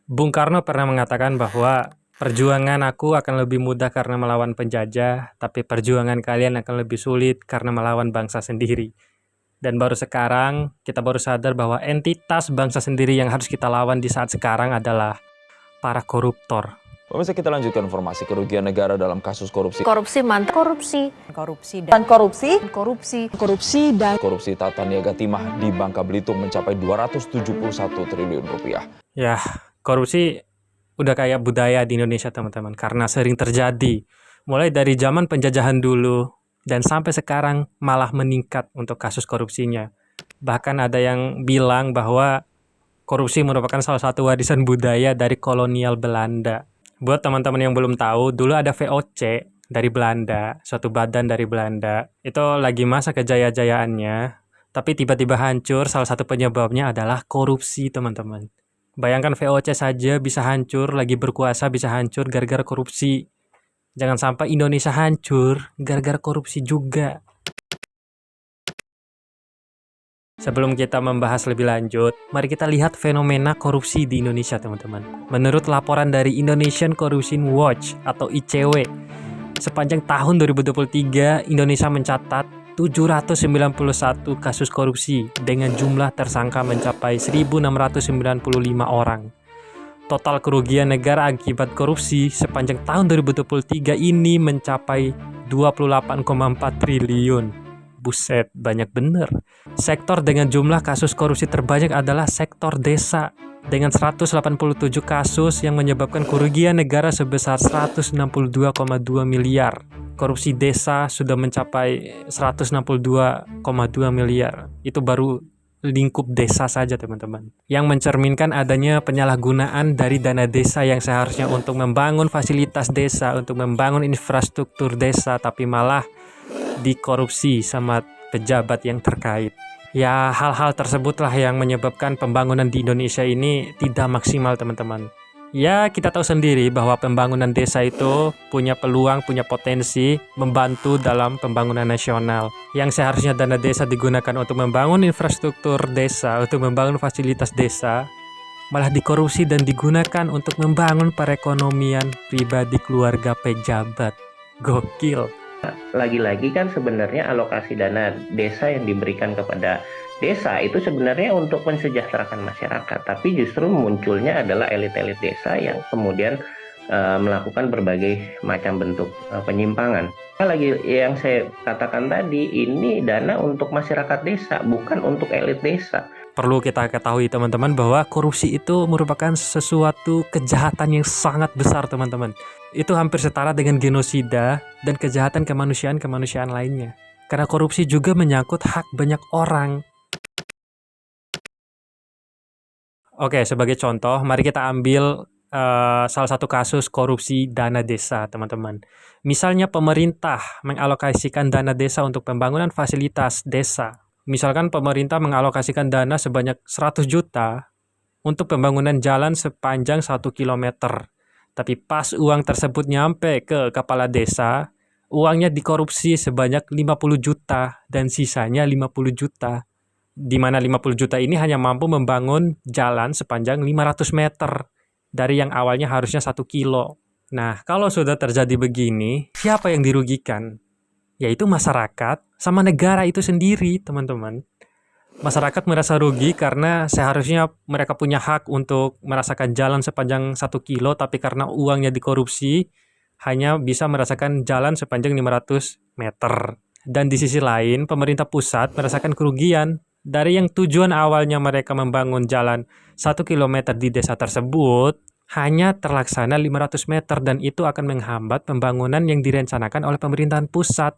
Bung Karno pernah mengatakan bahwa perjuangan aku akan lebih mudah karena melawan penjajah, tapi perjuangan kalian akan lebih sulit karena melawan bangsa sendiri. Dan baru sekarang kita baru sadar bahwa entitas bangsa sendiri yang harus kita lawan di saat sekarang adalah para koruptor. Pemirsa, kita lanjutkan informasi kerugian negara dalam kasus korupsi. Korupsi mantan Korupsi Tata Niaga Timah di Bangka Belitung mencapai 271 triliun rupiah. Ya, korupsi udah kayak budaya di Indonesia, teman-teman, karena sering terjadi. Mulai dari zaman penjajahan dulu dan sampai sekarang malah meningkat untuk kasus korupsinya. Bahkan ada yang bilang bahwa korupsi merupakan salah satu warisan budaya dari kolonial Belanda. Buat teman-teman yang belum tahu, dulu ada VOC dari Belanda, suatu badan dari Belanda. Itu lagi masa kejaya-jayaannya, tapi tiba-tiba hancur. Salah satu penyebabnya adalah korupsi, teman-teman. Bayangkan VOC saja bisa hancur, lagi berkuasa bisa hancur gara-gara korupsi. Jangan sampai Indonesia hancur gara-gara korupsi juga. Sebelum kita membahas lebih lanjut, mari kita lihat fenomena korupsi di Indonesia, teman-teman. Menurut laporan dari Indonesian Corruption Watch atau ICW, sepanjang tahun 2023, Indonesia mencatat 791 kasus korupsi dengan jumlah tersangka mencapai 1.695 orang. Total kerugian negara akibat korupsi sepanjang tahun 2023 ini mencapai 28,4 triliun. Buset, banyak bener. Sektor dengan jumlah kasus korupsi terbanyak adalah sektor desa dengan 187 kasus yang menyebabkan kerugian negara sebesar 162,2 miliar. Korupsi desa sudah mencapai 162,2 miliar. Itu baru lingkup desa saja, teman-teman. Yang mencerminkan adanya penyalahgunaan dari dana desa yang seharusnya untuk membangun fasilitas desa, untuk membangun infrastruktur desa, tapi malah dikorupsi sama pejabat yang terkait. Ya, hal-hal tersebutlah yang menyebabkan pembangunan di Indonesia ini tidak maksimal, teman-teman. Ya, kita tahu sendiri bahwa pembangunan desa itu punya peluang, punya potensi membantu dalam pembangunan nasional. Yang seharusnya dana desa digunakan untuk membangun infrastruktur desa, untuk membangun fasilitas desa, malah dikorupsi dan digunakan untuk membangun perekonomian pribadi keluarga pejabat. Gokil. Lagi-lagi kan sebenarnya alokasi dana desa yang diberikan kepada desa itu sebenarnya untuk mensejahterakan masyarakat, tapi justru munculnya adalah elit-elit desa yang kemudian melakukan berbagai macam bentuk penyimpangan. Lagi yang saya katakan tadi, ini dana untuk masyarakat desa, bukan untuk elit desa. Perlu kita ketahui, teman-teman, bahwa korupsi itu merupakan sesuatu kejahatan yang sangat besar, teman-teman. Itu hampir setara dengan genosida dan kejahatan kemanusiaan lainnya. Karena korupsi juga menyangkut hak banyak orang. Oke, sebagai contoh, mari kita ambil salah satu kasus korupsi dana desa, teman-teman. Misalnya pemerintah mengalokasikan dana desa untuk pembangunan fasilitas desa. Misalkan pemerintah mengalokasikan dana sebanyak 100 juta untuk pembangunan jalan sepanjang 1 kilometer. Tapi pas uang tersebut nyampe ke kepala desa, uangnya dikorupsi sebanyak 50 juta dan sisanya 50 juta. Di mana 50 juta ini hanya mampu membangun jalan sepanjang 500 meter dari yang awalnya harusnya 1 kilo. Nah, kalau sudah terjadi begini, siapa yang dirugikan? Yaitu masyarakat sama negara itu sendiri, teman-teman. Masyarakat merasa rugi karena seharusnya mereka punya hak untuk merasakan jalan sepanjang 1 kilo, tapi karena uangnya dikorupsi, hanya bisa merasakan jalan sepanjang 500 meter. Dan di sisi lain, pemerintah pusat merasakan kerugian dari yang tujuan awalnya mereka membangun jalan 1 kilometer di desa tersebut, hanya terlaksana 500 meter, dan itu akan menghambat pembangunan yang direncanakan oleh pemerintahan pusat.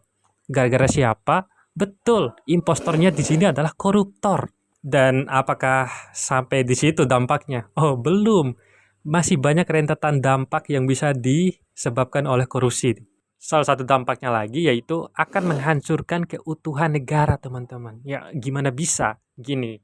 Gara-gara siapa? Betul, impostornya di sini adalah koruptor. Dan apakah sampai di situ dampaknya? Oh, belum. Masih banyak rentetan dampak yang bisa disebabkan oleh korupsi. Salah satu dampaknya lagi yaitu akan menghancurkan keutuhan negara, teman-teman. Ya, gimana bisa? Gini,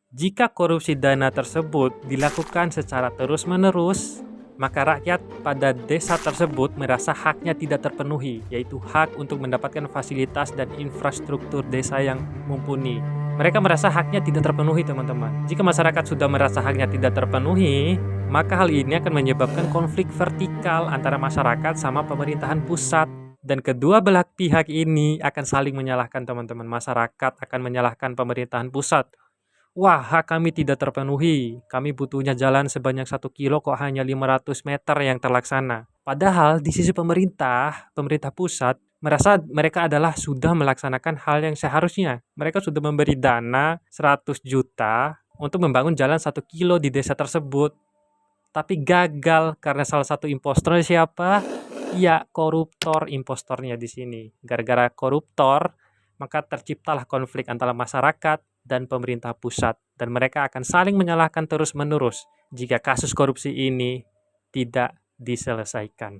jika korupsi dana tersebut dilakukan secara terus-menerus, maka rakyat pada desa tersebut merasa haknya tidak terpenuhi, yaitu hak untuk mendapatkan fasilitas dan infrastruktur desa yang mumpuni. Mereka merasa haknya tidak terpenuhi, teman-teman. Jika masyarakat sudah merasa haknya tidak terpenuhi, maka hal ini akan menyebabkan konflik vertikal antara masyarakat sama pemerintahan pusat. Dan kedua belah pihak ini akan saling menyalahkan teman-teman. Masyarakat akan menyalahkan pemerintahan pusat. Wah, hak kami tidak terpenuhi. Kami butuhnya jalan sebanyak 1 kilo kok hanya 500 meter yang terlaksana. Padahal di sisi pemerintah pusat, merasa mereka adalah sudah melaksanakan hal yang seharusnya. Mereka sudah memberi dana 100 juta untuk membangun jalan 1 kilo di desa tersebut. Tapi gagal karena salah satu impostornya siapa? Ya, koruptor impostornya di sini. Gara-gara koruptor, maka terciptalah konflik antara masyarakat dan pemerintah pusat. Dan mereka akan saling menyalahkan terus-menerus jika kasus korupsi ini tidak diselesaikan.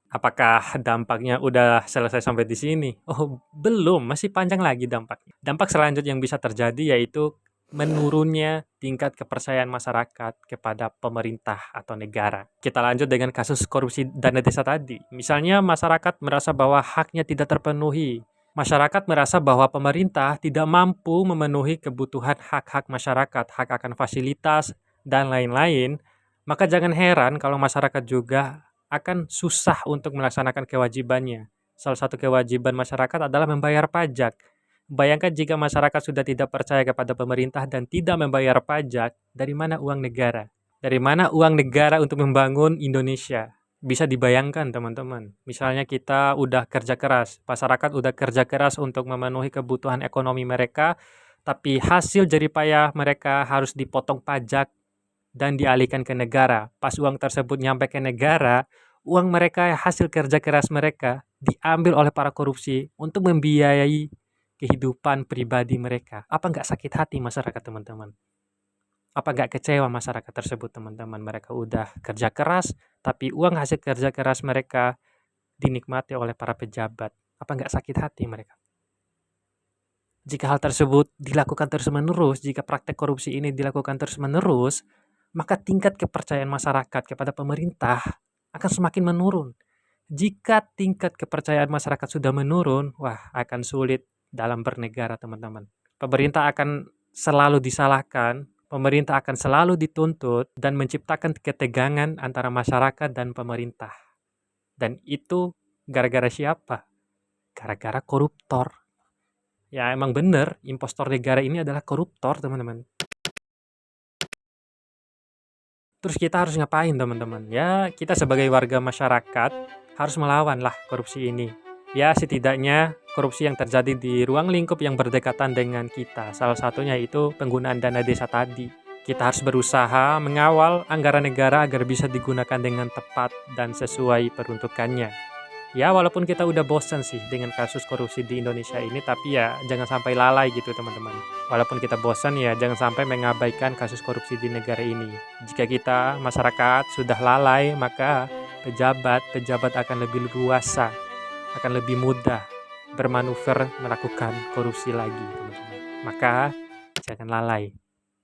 Apakah dampaknya udah selesai sampai di sini? Oh, belum. Masih panjang lagi dampaknya. Dampak selanjutnya yang bisa terjadi yaitu menurunnya tingkat kepercayaan masyarakat kepada pemerintah atau negara. Kita lanjut dengan kasus korupsi dana desa tadi. Misalnya masyarakat merasa bahwa haknya tidak terpenuhi. Masyarakat merasa bahwa pemerintah tidak mampu memenuhi kebutuhan hak-hak masyarakat, hak akan fasilitas, dan lain-lain. Maka jangan heran kalau masyarakat juga akan susah untuk melaksanakan kewajibannya. Salah satu kewajiban masyarakat adalah membayar pajak. Bayangkan jika masyarakat sudah tidak percaya kepada pemerintah dan tidak membayar pajak, dari mana uang negara? Dari mana uang negara untuk membangun Indonesia? Bisa dibayangkan teman-teman. Misalnya kita udah kerja keras, masyarakat udah kerja keras untuk memenuhi kebutuhan ekonomi mereka, tapi hasil jeripayah mereka harus dipotong pajak dan dialihkan ke negara. Pas uang tersebut nyampe ke negara, uang mereka, hasil kerja keras mereka, diambil oleh para korupsi untuk membiayai kehidupan pribadi mereka. Apa nggak sakit hati masyarakat teman-teman? Apa nggak kecewa masyarakat tersebut teman-teman? Mereka udah kerja keras, tapi uang hasil kerja keras mereka dinikmati oleh para pejabat. Apa nggak sakit hati mereka? Jika hal tersebut dilakukan terus-menerus, jika praktek korupsi ini dilakukan terus-menerus, maka tingkat kepercayaan masyarakat kepada pemerintah akan semakin menurun. Jika tingkat kepercayaan masyarakat sudah menurun, wah akan sulit dalam bernegara teman-teman. Pemerintah akan selalu disalahkan, pemerintah akan selalu dituntut dan menciptakan ketegangan antara masyarakat dan pemerintah. Dan itu gara-gara siapa? Gara-gara koruptor. Ya emang bener, impostor negara ini adalah koruptor teman-teman. Terus kita harus ngapain teman-teman? Ya kita sebagai warga masyarakat harus melawan lah korupsi ini. Ya setidaknya korupsi yang terjadi di ruang lingkup yang berdekatan dengan kita. Salah satunya itu penggunaan dana desa tadi. Kita harus berusaha mengawal anggaran negara agar bisa digunakan dengan tepat dan sesuai peruntukannya. Ya walaupun kita udah bosan sih dengan kasus korupsi di Indonesia ini, tapi ya jangan sampai lalai gitu teman-teman. Walaupun kita bosan ya jangan sampai mengabaikan kasus korupsi di negara ini. Jika kita masyarakat sudah lalai, maka pejabat akan lebih luasa, akan lebih mudah bermanuver melakukan korupsi lagi teman-teman. Maka jangan lalai.